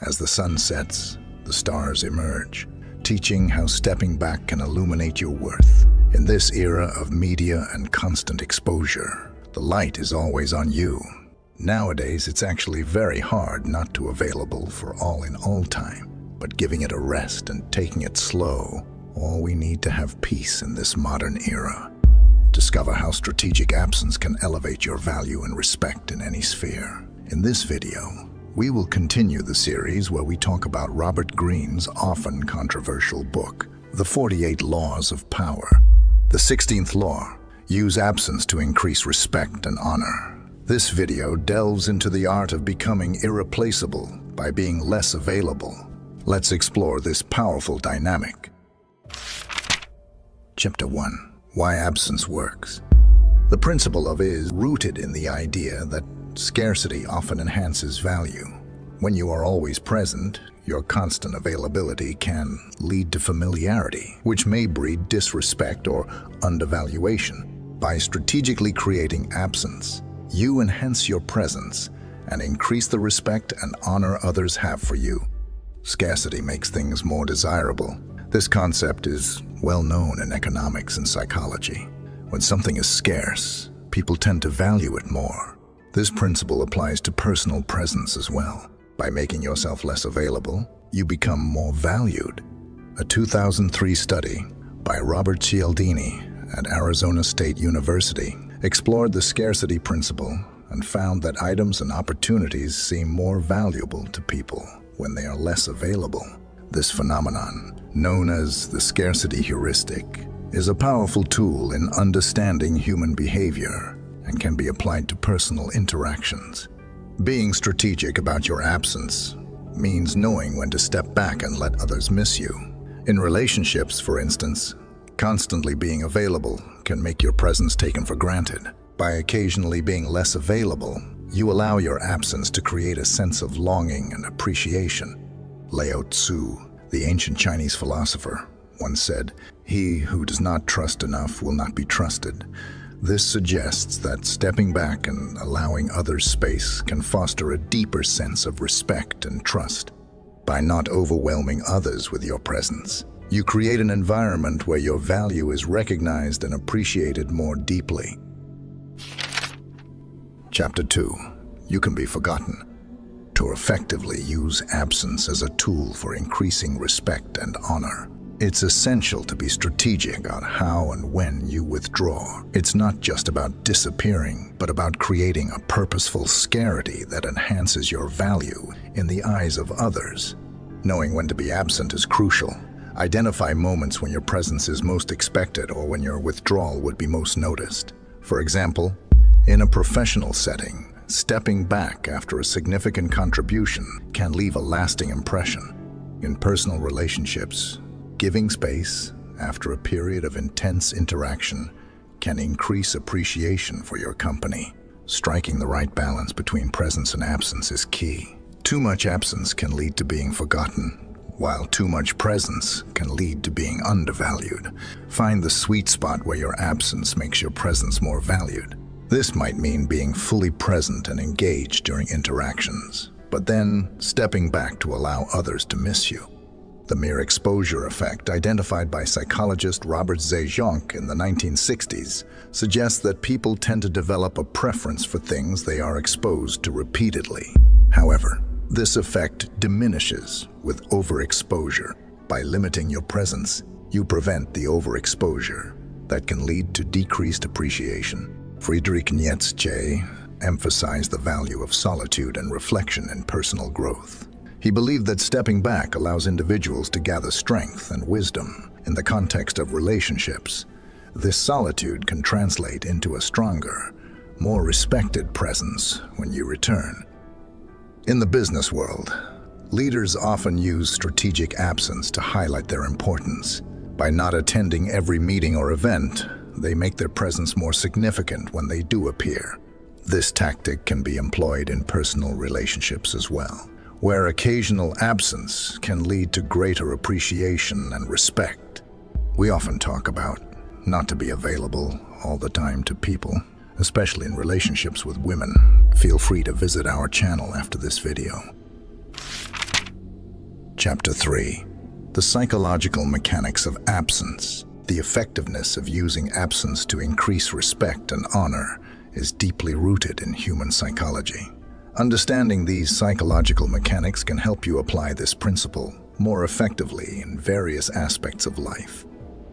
As the sun sets, the stars emerge, teaching how stepping back can illuminate your worth. In this era of media and constant exposure, the light is always on you. Nowadays, it's actually very hard not to available for all in all time, but giving it a rest and taking it slow, all we need to have peace in this modern era. Discover how strategic absence can elevate your value and respect in any sphere. In this video, we will continue the series where we talk about Robert Greene's often controversial book, The 48 Laws of Power. The 16th law, use absence to increase respect and honor. This video delves into the art of becoming irreplaceable by being less available. Let's explore this powerful dynamic. Chapter 1. Why absence works. The principle of is rooted in the idea that scarcity often enhances value. When you are always present, your constant availability can lead to familiarity, which may breed disrespect or undervaluation. By strategically creating absence, you enhance your presence and increase the respect and honor others have for you. Scarcity makes things more desirable. This concept is well known in economics and psychology. When something is scarce, people tend to value it more. This principle applies to personal presence as well. By making yourself less available, you become more valued. A 2003 study by Robert Cialdini at Arizona State University explored the scarcity principle and found that items and opportunities seem more valuable to people when they are less available. This phenomenon, known as the scarcity heuristic, is a powerful tool in understanding human behavior and can be applied to personal interactions. Being strategic about your absence means knowing when to step back and let others miss you. In relationships, for instance, constantly being available can make your presence taken for granted. By occasionally being less available, you allow your absence to create a sense of longing and appreciation. Lao Tzu, the ancient Chinese philosopher, once said, "He who does not trust enough will not be trusted." This suggests that stepping back and allowing others space can foster a deeper sense of respect and trust. By not overwhelming others with your presence, you create an environment where your value is recognized and appreciated more deeply. Chapter 2. You can be forgotten. To effectively use absence as a tool for increasing respect and honor, it's essential to be strategic on how and when you withdraw. It's not just about disappearing, but about creating a purposeful scarcity that enhances your value in the eyes of others. Knowing when to be absent is crucial. Identify moments when your presence is most expected or when your withdrawal would be most noticed. For example, in a professional setting, stepping back after a significant contribution can leave a lasting impression. In personal relationships, giving space after a period of intense interaction can increase appreciation for your company. Striking the right balance between presence and absence is key. Too much absence can lead to being forgotten, while too much presence can lead to being undervalued. Find the sweet spot where your absence makes your presence more valued. This might mean being fully present and engaged during interactions, but then stepping back to allow others to miss you. The mere exposure effect, identified by psychologist Robert Zajonc in the 1960s, suggests that people tend to develop a preference for things they are exposed to repeatedly. However, this effect diminishes with overexposure. By limiting your presence, you prevent the overexposure that can lead to decreased appreciation. Friedrich Nietzsche emphasized the value of solitude and reflection in personal growth. He believed that stepping back allows individuals to gather strength and wisdom. In the context of relationships, this solitude can translate into a stronger, more respected presence when you return. In the business world, leaders often use strategic absence to highlight their importance. By not attending every meeting or event, they make their presence more significant when they do appear. This tactic can be employed in personal relationships as well, where occasional absence can lead to greater appreciation and respect. We often talk about not to be available all the time to people, especially in relationships with women. Feel free to visit our channel after this video. Chapter 3. The psychological mechanics of absence. The effectiveness of using absence to increase respect and honor is deeply rooted in human psychology. Understanding these psychological mechanics can help you apply this principle more effectively in various aspects of life.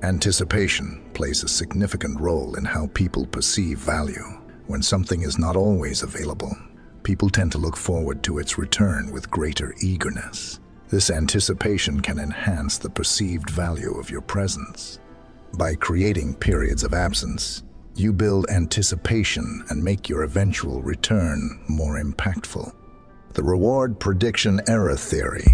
Anticipation plays a significant role in how people perceive value. When something is not always available, people tend to look forward to its return with greater eagerness. This anticipation can enhance the perceived value of your presence. By creating periods of absence, you build anticipation and make your eventual return more impactful. The reward prediction error theory,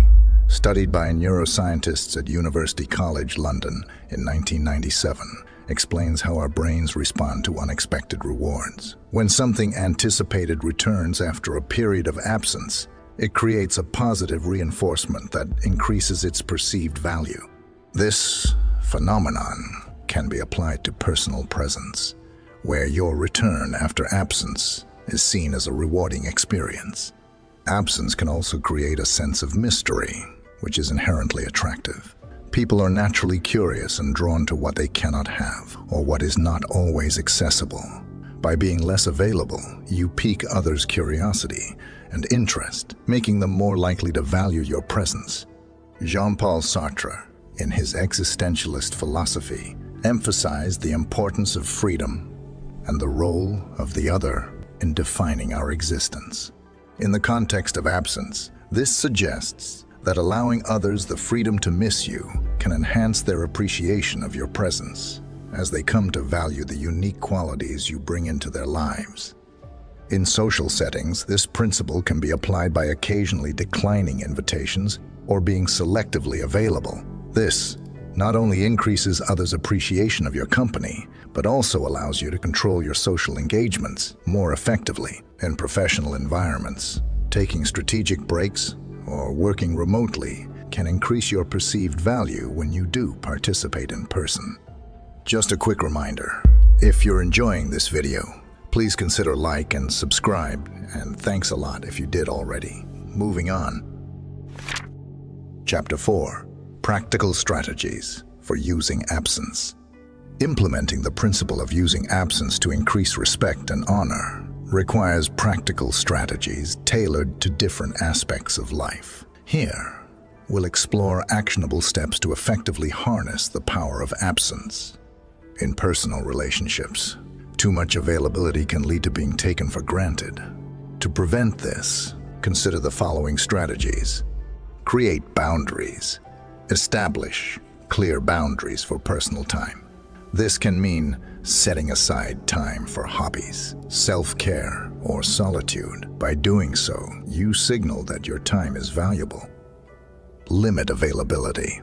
studied by neuroscientists at University College London in 1997, explains how our brains respond to unexpected rewards. When something anticipated returns after a period of absence, it creates a positive reinforcement that increases its perceived value. This phenomenon can be applied to personal presence, where your return after absence is seen as a rewarding experience. Absence can also create a sense of mystery, which is inherently attractive. People are naturally curious and drawn to what they cannot have or what is not always accessible. By being less available, you pique others' curiosity and interest, making them more likely to value your presence. Jean-Paul Sartre, in his existentialist philosophy, emphasized the importance of freedom and the role of the other in defining our existence. In the context of absence, this suggests that allowing others the freedom to miss you can enhance their appreciation of your presence, as they come to value the unique qualities you bring into their lives. In social settings, this principle can be applied by occasionally declining invitations or being selectively available. This not only increases others' appreciation of your company, but also allows you to control your social engagements more effectively. In professional environments, taking strategic breaks or working remotely can increase your perceived value when you do participate in person. Just a quick reminder, if you're enjoying this video, please consider like and subscribe, and thanks a lot if you did already. Moving on. Chapter 4. Practical strategies for using absence. Implementing the principle of using absence to increase respect and honor requires practical strategies tailored to different aspects of life. Here, we'll explore actionable steps to effectively harness the power of absence. In personal relationships, too much availability can lead to being taken for granted. To prevent this, consider the following strategies. Create boundaries. Establish clear boundaries for personal time. This can mean setting aside time for hobbies, self-care, or solitude. By doing so, you signal that your time is valuable. Limit availability.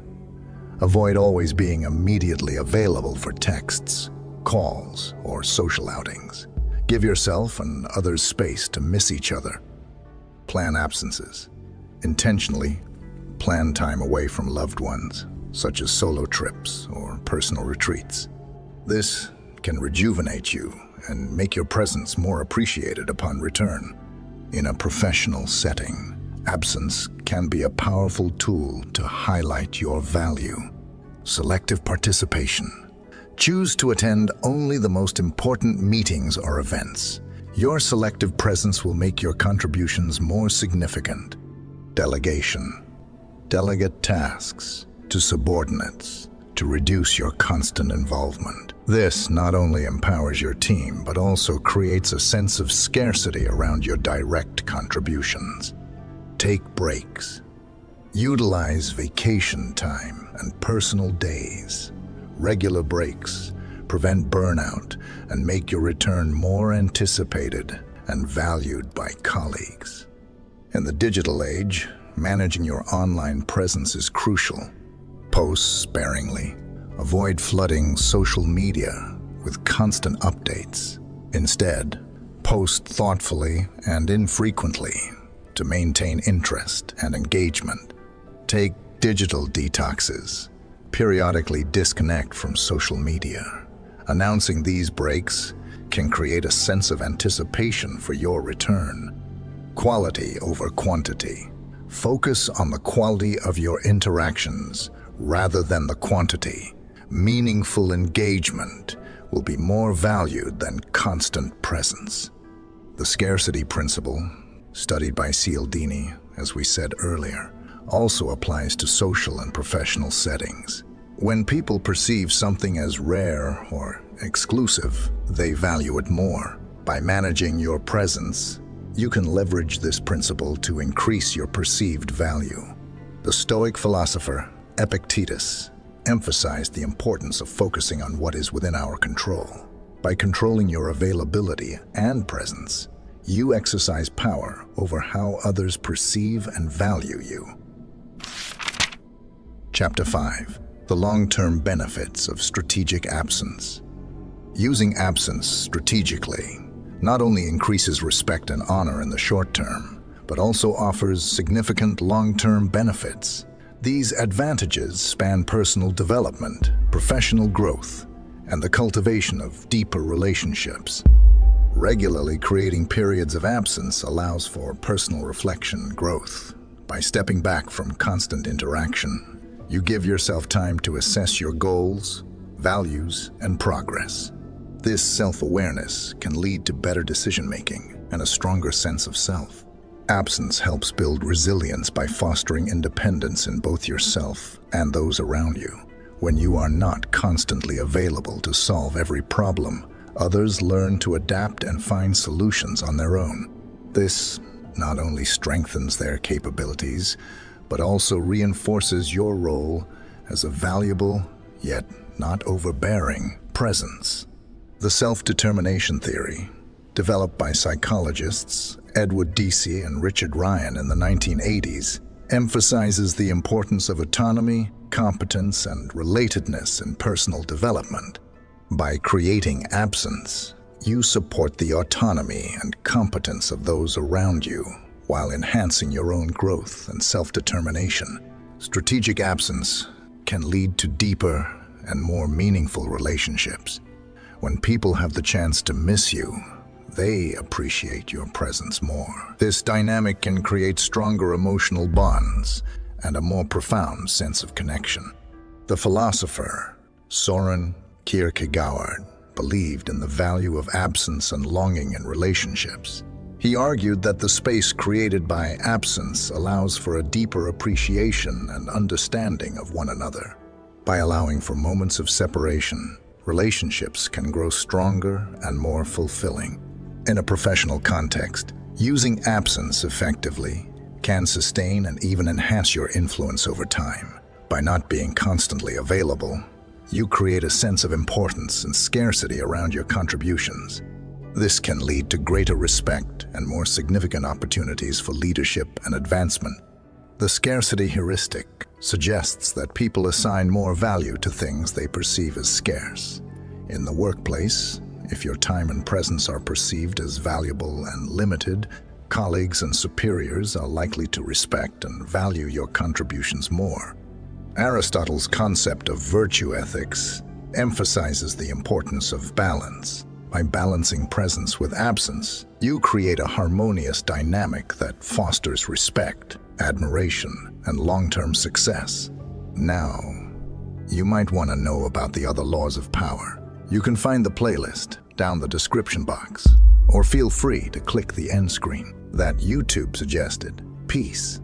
Avoid always being immediately available for texts, calls, or social outings. Give yourself and others space to miss each other. Plan absences. Intentionally plan time away from loved ones, such as solo trips or personal retreats. This can rejuvenate you and make your presence more appreciated upon return. In a professional setting, absence can be a powerful tool to highlight your value. Selective participation. Choose to attend only the most important meetings or events. Your selective presence will make your contributions more significant. Delegation. Delegate tasks to subordinates to reduce your constant involvement. This not only empowers your team, but also creates a sense of scarcity around your direct contributions. Take breaks. Utilize vacation time and personal days. Regular breaks prevent burnout and make your return more anticipated and valued by colleagues. In the digital age, managing your online presence is crucial. Post sparingly. Avoid flooding social media with constant updates. Instead, post thoughtfully and infrequently to maintain interest and engagement. Take digital detoxes. Periodically disconnect from social media. Announcing these breaks can create a sense of anticipation for your return. Quality over quantity. Focus on the quality of your interactions rather than the quantity. Meaningful engagement will be more valued than constant presence. The scarcity principle, studied by Cialdini, as we said earlier, also applies to social and professional settings. When people perceive something as rare or exclusive, they value it more. By managing your presence, you can leverage this principle to increase your perceived value. The Stoic philosopher Epictetus emphasized the importance of focusing on what is within our control. By controlling your availability and presence, you exercise power over how others perceive and value you. Chapter 5. The long-term benefits of strategic absence. Using absence strategically not only increases respect and honor in the short term, but also offers significant long-term benefits. These advantages span personal development, professional growth, and the cultivation of deeper relationships. Regularly creating periods of absence allows for personal reflection and growth. By stepping back from constant interaction, you give yourself time to assess your goals, values, and progress. This self-awareness can lead to better decision-making and a stronger sense of self. Absence helps build resilience by fostering independence in both yourself and those around you. When you are not constantly available to solve every problem, others learn to adapt and find solutions on their own. This not only strengthens their capabilities, but also reinforces your role as a valuable, yet not overbearing, presence. The self-determination theory, developed by psychologists Edward Deci and Richard Ryan in the 1980s, emphasizes the importance of autonomy, competence, and relatedness in personal development. By creating absence, you support the autonomy and competence of those around you, while enhancing your own growth and self-determination. Strategic absence can lead to deeper and more meaningful relationships. When people have the chance to miss you, they appreciate your presence more. This dynamic can create stronger emotional bonds and a more profound sense of connection. The philosopher Søren Kierkegaard believed in the value of absence and longing in relationships. He argued that the space created by absence allows for a deeper appreciation and understanding of one another. By allowing for moments of separation, relationships can grow stronger and more fulfilling. In a professional context, using absence effectively can sustain and even enhance your influence over time. By not being constantly available, you create a sense of importance and scarcity around your contributions. This can lead to greater respect and more significant opportunities for leadership and advancement. The scarcity heuristic suggests that people assign more value to things they perceive as scarce. In the workplace, if your time and presence are perceived as valuable and limited, colleagues and superiors are likely to respect and value your contributions more. Aristotle's concept of virtue ethics emphasizes the importance of balance. By balancing presence with absence, you create a harmonious dynamic that fosters respect, admiration, and long-term success. Now, you might want to know about the other laws of power. You can find the playlist down the description box, or feel free to click the end screen that YouTube suggested. Peace.